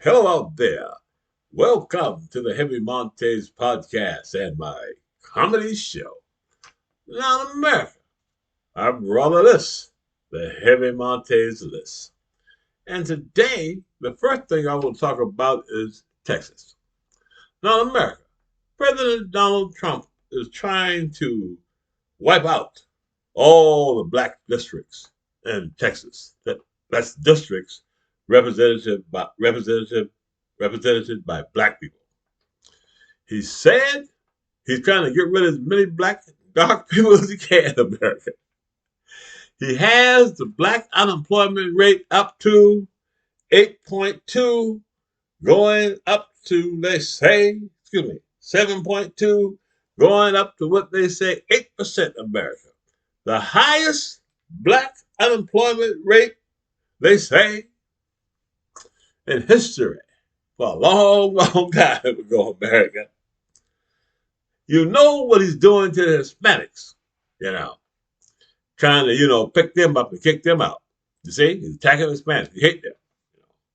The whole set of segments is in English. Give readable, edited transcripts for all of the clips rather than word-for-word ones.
Hello out there. Welcome to the Heavy Montes podcast and my comedy show. Now in America, I'm Brother List, the Heavy Montes List. And today, the first thing I will talk about is Texas. Now in America, President Donald Trump is trying to wipe out all the black districts in Texas. That's districts represented by black people. He said he's trying to get rid of as many black dark people as he can in America. He has the black unemployment rate up to 8.2, going up to, they say, 7.2, going up to what they say 8% America. The highest black unemployment rate, they say, in history for a long, long time ago, America. You know what he's doing to the Hispanics, trying to, pick them up and kick them out. You see, he's attacking the Hispanics. He hate them.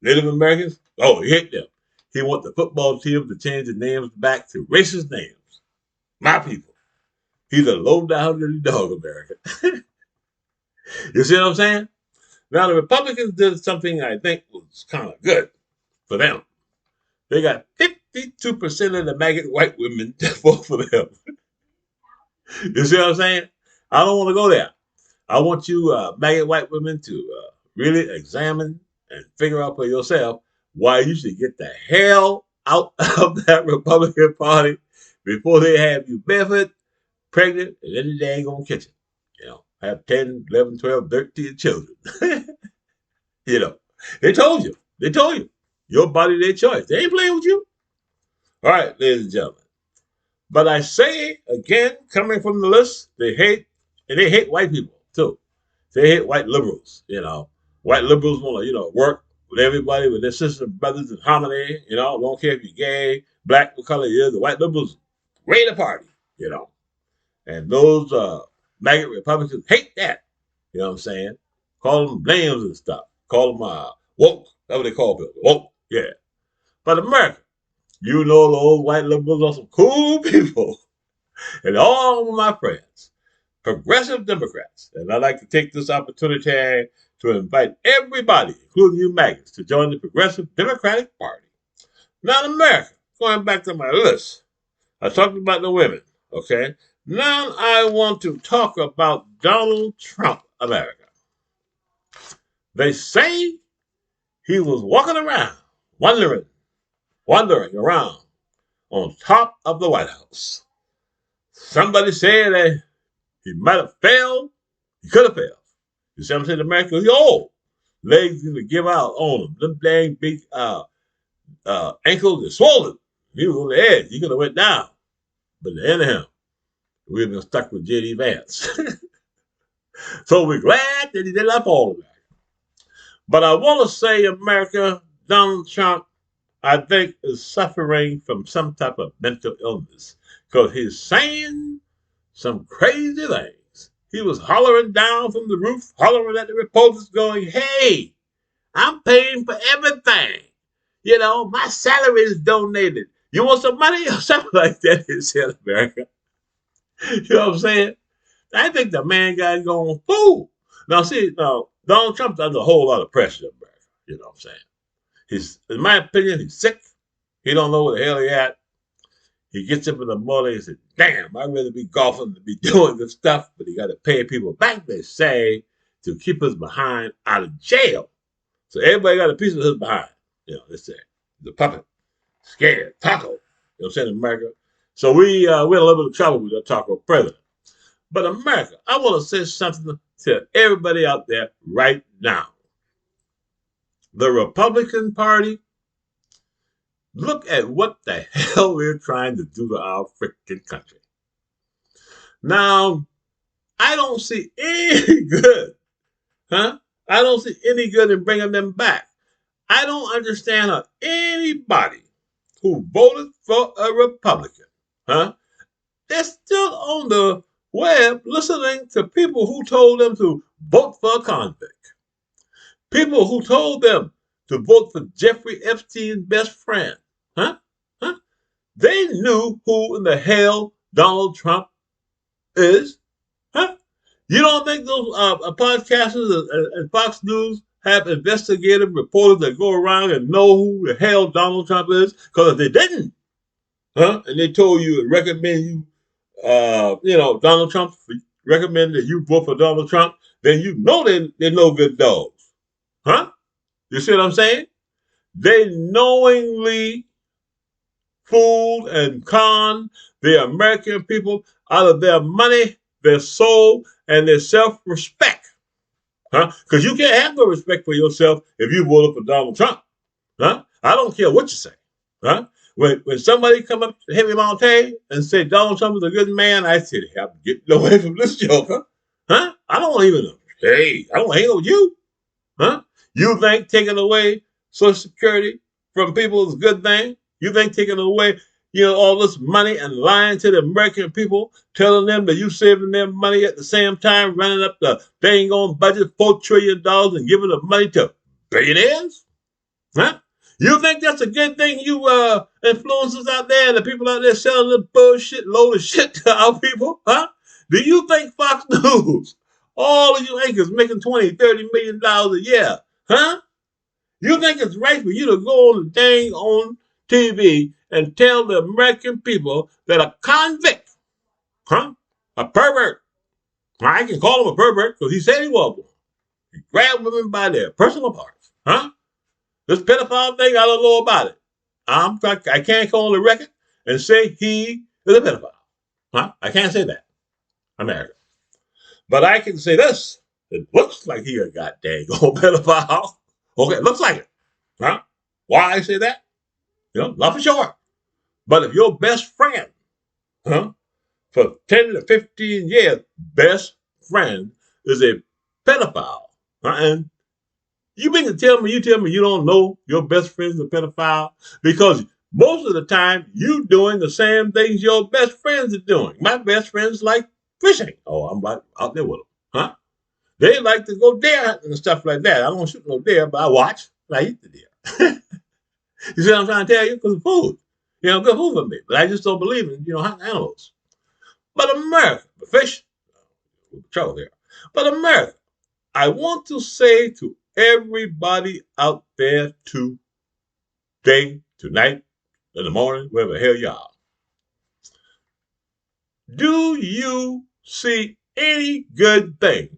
Native Americans, oh, he hate them. He want the football team to change the names back to racist names. My people. He's a low-down dirty dog, America. You see what I'm saying? Now, the Republicans did something I think was kind of good for them. They got 52% of the maggot white women to vote for them. You see what I'm saying? I don't want to go there. I want you maggot white women to really examine and figure out for yourself why you should get the hell out of that Republican Party before they have you barefoot, pregnant, and in the dang on kitchen. Have 10, 11, 12, 13 children. They told you. They told you. Your body, their choice. They ain't playing with you. All right, ladies and gentlemen. But I say again, coming from the list, they hate white people too. They hate white liberals. White liberals want to, work with everybody, with their sisters and brothers in harmony. Don't care if you're gay, black, what color you is. The white liberals raid the party. And those maggot Republicans hate that. You know what I'm saying? Call them names and stuff. Call them woke. That's what they call people. Woke. Yeah. But America, those white liberals are some cool people. And all of my friends, progressive Democrats. And I'd like to take this opportunity to invite everybody, including you maggots, to join the Progressive Democratic Party. Now in America, going back to my list, I talked about the women, okay? Now I want to talk about Donald Trump, America. They say he was walking around, wandering around on top of the White House. Somebody said that he might have failed. He could have failed. You see what I'm saying? America, he's old. Legs going to give out on him. Them dang big ankles are swollen. He was on the edge. He could have went down. But at the end of him, we've been stuck with J.D. Vance. So we're glad that he did not fall back. But I want to say, America, Donald Trump, I think, is suffering from some type of mental illness because he's saying some crazy things. He was hollering down from the roof, hollering at the reporters, going, "Hey, I'm paying for everything. My salary is donated. You want some money?" Or something like that, he said, America. You know what I'm saying? I think the man got going fool. Now, Donald Trump's under a whole lot of pressure, America. You know what I'm saying? In my opinion, he's sick. He don't know where the hell he at. He gets up in the morning and says, "Damn, I'd rather be golfing than be doing this stuff," but he got to pay people back, they say, to keep his behind out of jail. So everybody got a piece of his behind. They say, the puppet, scared, taco. You know what I'm saying, America? So we're in a little bit of trouble with that taco president. But America, I want to say something to everybody out there right now. The Republican Party, look at what the hell we're trying to do to our freaking country. Now, I don't see any good, I don't see any good in bringing them back. I don't understand how anybody who voted for a Republican, they're still on the web listening to people who told them to vote for a convict. People who told them to vote for Jeffrey Epstein's best friend? Huh? Huh? They knew who in the hell Donald Trump is. Huh? You don't think those podcasters and Fox News have investigative reporters that go around and know who the hell Donald Trump is? Because if they didn't, and they told you and recommend you, Donald Trump, recommend that you vote for Donald Trump, then you know they're no good dogs. Huh? You see what I'm saying? They knowingly fooled and conned the American people out of their money, their soul, and their self-respect. Huh? Because you can't have no respect for yourself if you voted for Donald Trump. Huh? I don't care what you say. Huh? When somebody come up to Henry Monte and say Donald Trump is a good man, I said, I'm getting away from this joker. Huh? I don't even, I don't hang with you. Huh? You think taking away Social Security from people is a good thing? You think taking away, all this money and lying to the American people, telling them that you saving them money at the same time, running up the dang on budget $4 trillion and giving the money to billionaires? Huh? You think that's a good thing, you influencers out there, the people out there selling the bullshit, load of shit to our people? Huh? Do you think Fox News, all of you anchors making $20-30 million a year, huh? You think it's right for you to go on the dang on TV and tell the American people that a convict, a pervert, I can call him a pervert because he said he was one. He grabbed women by their personal parts, This pedophile thing, I don't know about it. I can't go on the record and say he is a pedophile. I can't say that. America. But I can say this. It looks like he a goddamn old pedophile. Okay, it looks like it. Why I say that? Not for sure. But if your best friend, for 10 to 15 years, best friend is a pedophile, and you mean to tell me you don't know your best friend's a pedophile? Because most of the time you doing the same things your best friends are doing. My best friends like fishing. Oh, I'm right out there with them. They like to go deer hunting and stuff like that. I don't shoot no deer, but I watch and I eat the deer. You see what I'm trying to tell you? Because of food. Good food for me. But I just don't believe in, hunting animals. But America, the fish, trouble there. But America, I want to say to everybody out there today, tonight, in the morning, wherever the hell you are. Do you see any good thing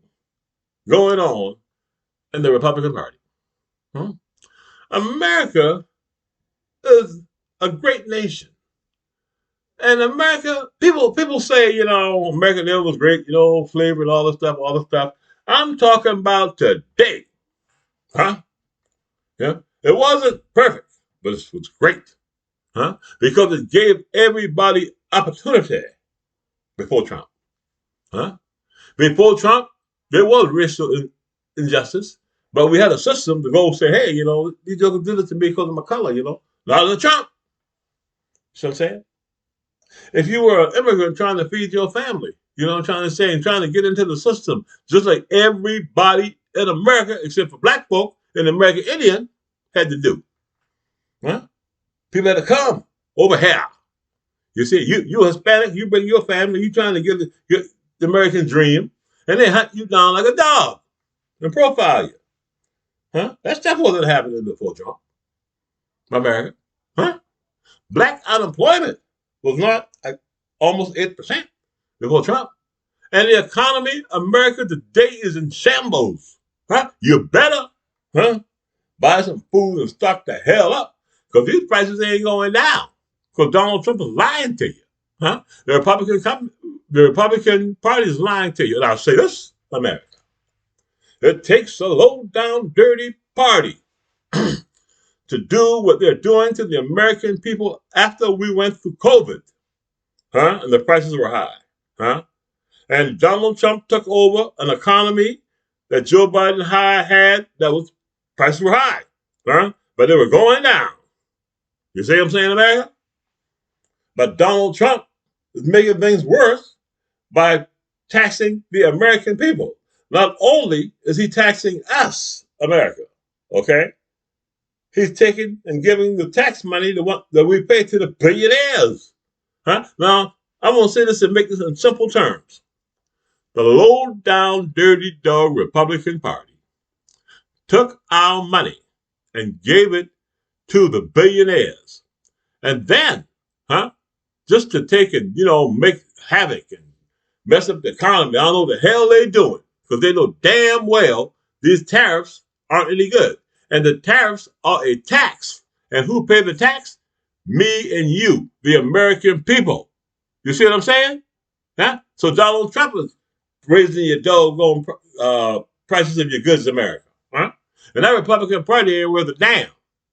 going on in the Republican Party? America is a great nation. And America, people say, America never was great, flavor and all this stuff. I'm talking about today. Yeah. It wasn't perfect, but it was great. Because it gave everybody opportunity before Trump. Before Trump, there was racial injustice, but we had a system to go say, hey, these jokers did it to me because of my color, Not under Trump. You know what I'm saying? If you were an immigrant trying to feed your family, you know what I'm trying to say, and trying to get into the system, just like everybody in America, except for black folk and American Indian, had to do. People had to come over here. You see, you Hispanic, you bring your family, you trying to get the American dream, and they hunt you down like a dog and profile you. That stuff wasn't happening before Trump. America. Black unemployment was not like almost 8% before Trump. And the economy, America today is in shambles. You better buy some food and stock the hell up, because these prices ain't going down. Because Donald Trump is lying to you. The Republican Party is lying to you. And I'll say this, America. It takes a low-down, dirty party to do what they're doing to the American people after we went through COVID. And the prices were high. And Donald Trump took over an economy that Joe Biden had that was prices were high. But they were going down. You see what I'm saying, America? But Donald Trump is making things worse by taxing the American people. Not only is he taxing us, America, okay? he's taking and giving the tax money that we pay to the billionaires. Huh? Now, I'm going to say this and make this in simple terms. The low-down, dirty dog Republican Party took our money and gave it to the billionaires. And then, just to take and, make havoc and mess up the economy. I don't know what the hell they're doing because they know damn well these tariffs aren't any good. And the tariffs are a tax. And who pay the tax? Me and you, the American people. You see what I'm saying? Huh? So Donald Trump is raising your doggone prices of your goods in America. Huh? And that Republican Party ain't worth a damn.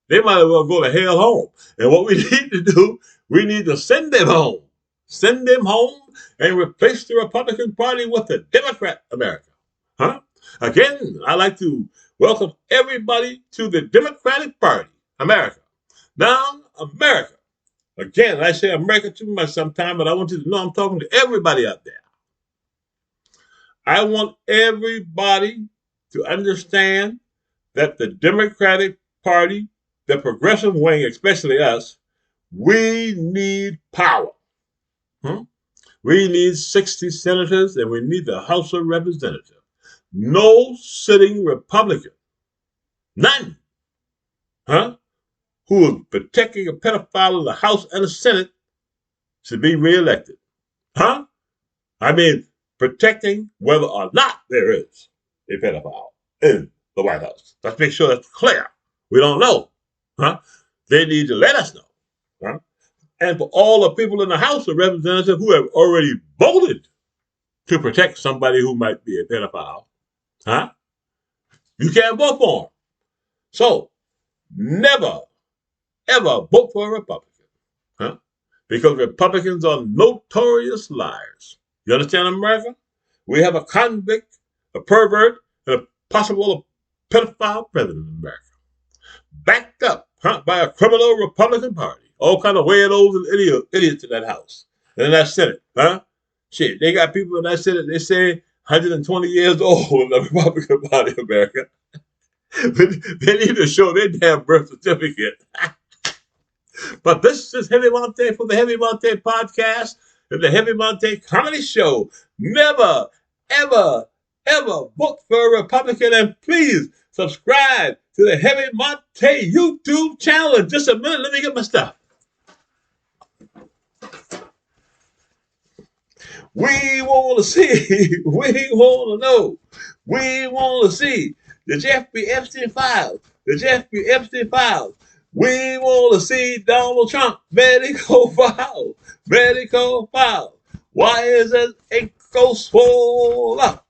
They might as well go to hell home. And what we need to do, we need to send them home. Send them home and replace the Republican Party with the Democrat America. Huh? Again, I'd like to welcome everybody to the Democratic Party, America. Now, America. Again, I say America too much sometimes, but I want you to know I'm talking to everybody out there. I want everybody to understand that the Democratic Party, the progressive wing, especially us, we need power. We need 60 senators and we need the House of Representatives. No sitting Republican, none, who is protecting a pedophile in the House and the Senate should be reelected. I mean, protecting whether or not there is a pedophile in the White House. Let's make sure that's clear. We don't know. They need to let us know. And for all the people in the House of Representatives who have already voted to protect somebody who might be a pedophile, you can't vote for them. So never, ever vote for a Republican. Because Republicans are notorious liars. You understand, America? We have a convict, a pervert, and a possible pedophile president in America. Backed up by a criminal Republican Party. All kind of weirdos and idiots in that House and in that Senate. Shit, they got people in that Senate, they say 120 years old in the Republican Party of America. But they need to show their damn birth certificate. But this is Heavy Monte from the Heavy Monte Podcast and the Heavy Monte Comedy Show. Never, ever, ever vote for a Republican, and please subscribe to the Heavy Monte YouTube channel. In just a minute, let me get my stuff. We want to see, we want to know, we want to see the Jeffrey Epstein files, the Jeffrey Epstein files. We want to see Donald Trump medical files, medical files. Why is his ankle swollen up?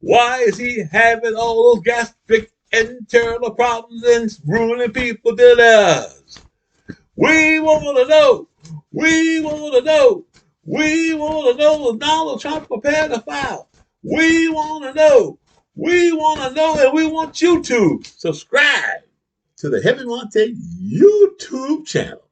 Why is he having all those gastric internal problems and ruining people's dinners? We want to know, we want to know. We want to know if Donald Trump a pedophile. We want to know, and we want you to subscribe to the Heavy Monte YouTube channel.